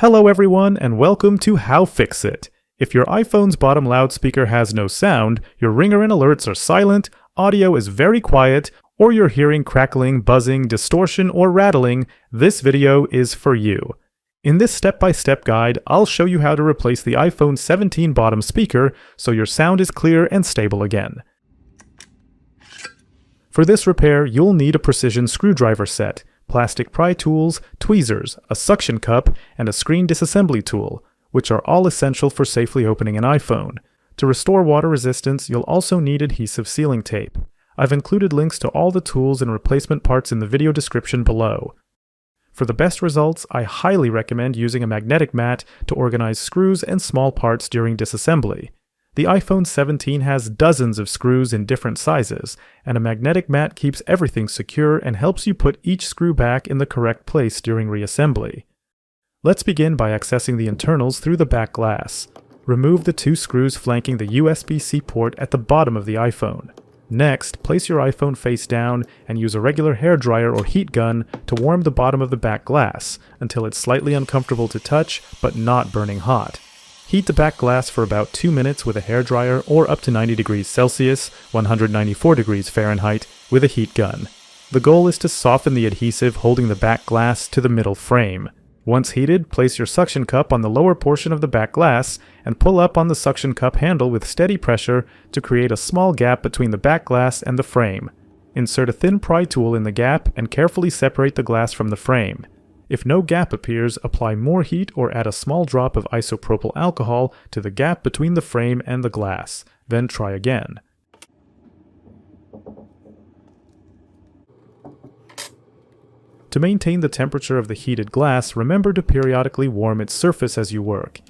Hello everyone and welcome to HowFixIT. If your iPhone's bottom loudspeaker has no sound, your ringer and alerts are silent, audio is very quiet, or you're hearing crackling, buzzing, distortion, or rattling, this video is for you. In this step-by-step guide, I'll show you how to replace the iPhone 17 bottom speaker so your sound is clear and stable again. For this repair, you'll need a precision screwdriver set, plastic pry tools, tweezers, a suction cup, and a screen disassembly tool, which are all essential for safely opening an iPhone. To restore water resistance, you'll also need adhesive sealing tape. I've included links to all the tools and replacement parts in the video description below. For the best results, I highly recommend using a magnetic mat to organize screws and small parts during disassembly. The iPhone 17 has dozens of screws in different sizes, and a magnetic mat keeps everything secure and helps you put each screw back in the correct place during reassembly. Let's begin by accessing the internals through the back glass. Remove the two screws flanking the USB-C port at the bottom of the iPhone. Next, place your iPhone face down and use a regular hairdryer or heat gun to warm the bottom of the back glass until it's slightly uncomfortable to touch but not burning hot. Heat the back glass for about 2 minutes with a hairdryer or up to 90 degrees Celsius, 194 degrees Fahrenheit, with a heat gun. The goal is to soften the adhesive holding the back glass to the middle frame. Once heated, place your suction cup on the lower portion of the back glass and pull up on the suction cup handle with steady pressure to create a small gap between the back glass and the frame. Insert a thin pry tool in the gap and carefully separate the glass from the frame. If no gap appears, apply more heat or add a small drop of isopropyl alcohol to the gap between the frame and the glass. Then try again. To maintain the temperature of the heated glass, remember to periodically warm its surface as you work.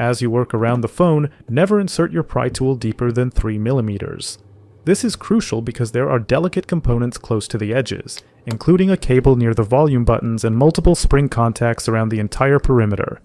As you work around the phone, never insert your pry tool deeper than 3 mm. This is crucial because there are delicate components close to the edges, including a cable near the volume buttons and multiple spring contacts around the entire perimeter.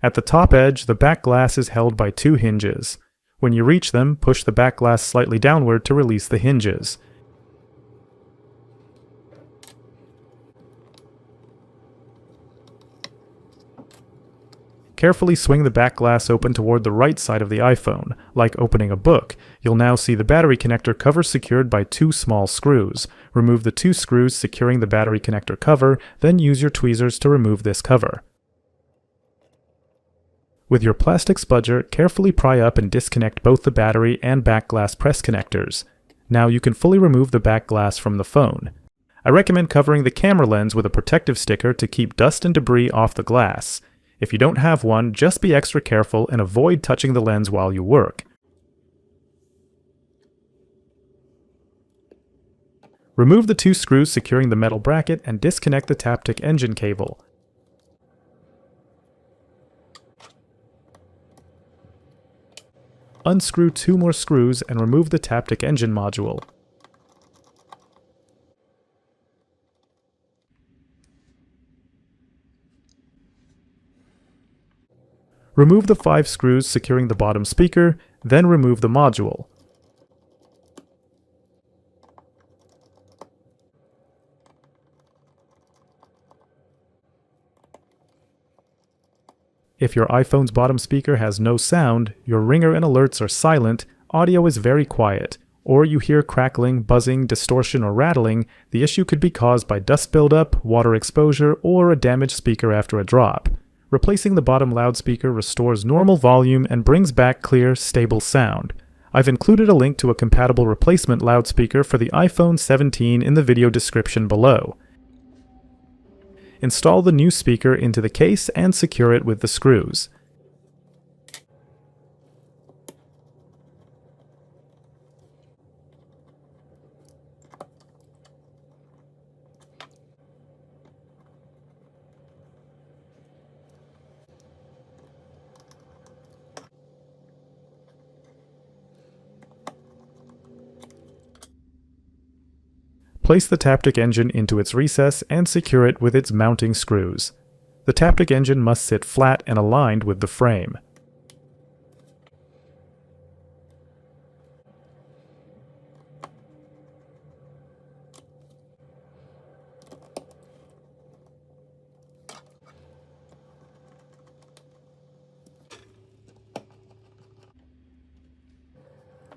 At the top edge, the back glass is held by two hinges. When you reach them, push the back glass slightly downward to release the hinges. Carefully swing the back glass open toward the right side of the iPhone. Like opening a book, you'll now see the battery connector cover secured by two small screws. Remove the two screws securing the battery connector cover, then use your tweezers to remove this cover. With your plastic spudger, carefully pry up and disconnect both the battery and back glass press connectors. Now you can fully remove the back glass from the phone. I recommend covering the camera lens with a protective sticker to keep dust and debris off the glass. If you don't have one, just be extra careful and avoid touching the lens while you work. Remove the two screws securing the metal bracket and disconnect the Taptic engine cable. Unscrew two more screws and remove the Taptic engine module. Remove the 5 screws securing the bottom speaker, then remove the module. If your iPhone's bottom speaker has no sound, your ringer and alerts are silent, audio is very quiet, or you hear crackling, buzzing, distortion, or rattling, the issue could be caused by dust buildup, water exposure, or a damaged speaker after a drop. Replacing the bottom loudspeaker restores normal volume and brings back clear, stable sound. I've included a link to a compatible replacement loudspeaker for the iPhone 17 in the video description below. Install the new speaker into the case and secure it with the screws. Place the Taptic engine into its recess and secure it with its mounting screws. The Taptic engine must sit flat and aligned with the frame.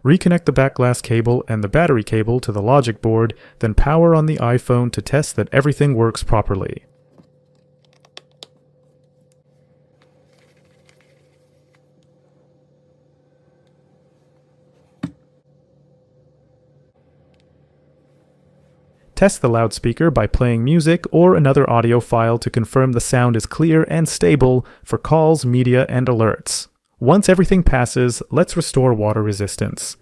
Reconnect the back glass cable and the battery cable to the logic board, then power on the iPhone to test that everything works properly. Test the loudspeaker by playing music or another audio file to confirm the sound is clear and stable for calls, media, and alerts. Once everything passes, let's restore water resistance.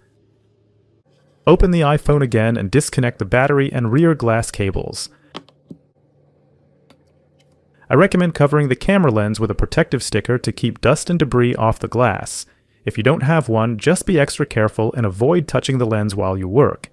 Open the iPhone again and disconnect the battery and rear glass cables. I recommend covering the camera lens with a protective sticker to keep dust and debris off the glass. If you don't have one, just be extra careful and avoid touching the lens while you work.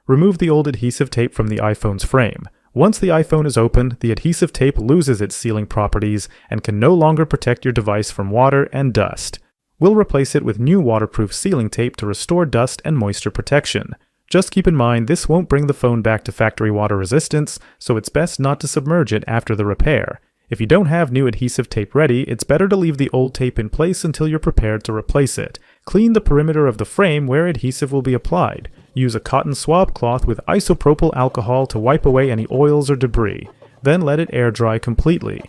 Remove the old adhesive tape from the iPhone's frame. Once the iPhone is opened, the adhesive tape loses its sealing properties and can no longer protect your device from water and dust. We'll replace it with new waterproof sealing tape to restore dust and moisture protection. Just keep in mind this won't bring the phone back to factory water resistance, so it's best not to submerge it after the repair. If you don't have new adhesive tape ready, it's better to leave the old tape in place until you're prepared to replace it. Clean the perimeter of the frame where adhesive will be applied. Use a cotton swab cloth with isopropyl alcohol to wipe away any oils or debris. Then let it air dry completely.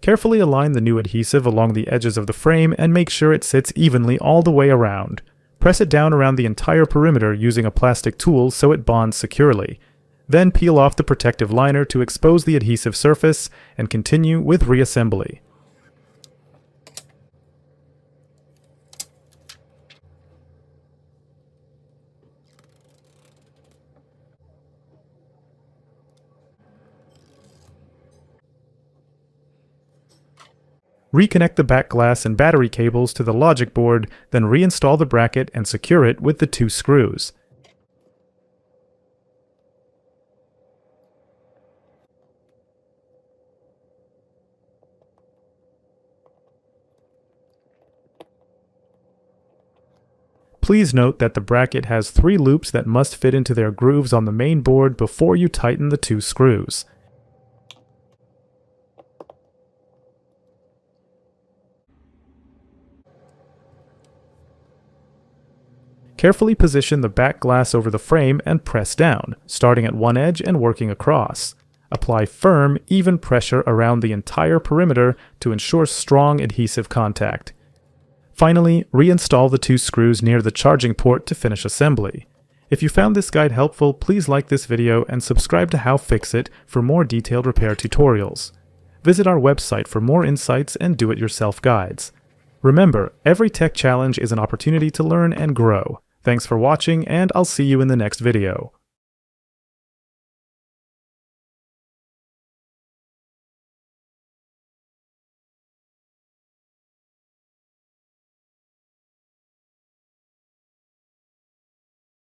Carefully align the new adhesive along the edges of the frame and make sure it sits evenly all the way around. Press it down around the entire perimeter using a plastic tool so it bonds securely. Then peel off the protective liner to expose the adhesive surface and continue with reassembly. Reconnect the back glass and battery cables to the logic board, then reinstall the bracket and secure it with the 2 screws. Please note that the bracket has 3 loops that must fit into their grooves on the main board before you tighten the 2 screws. Carefully position the back glass over the frame and press down, starting at one edge and working across. Apply firm, even pressure around the entire perimeter to ensure strong adhesive contact. Finally, reinstall the 2 screws near the charging port to finish assembly. If you found this guide helpful, please like this video and subscribe to HowFixIT for more detailed repair tutorials. Visit our website for more insights and do-it-yourself guides. Remember, every tech challenge is an opportunity to learn and grow. Thanks for watching, and I'll see you in the next video.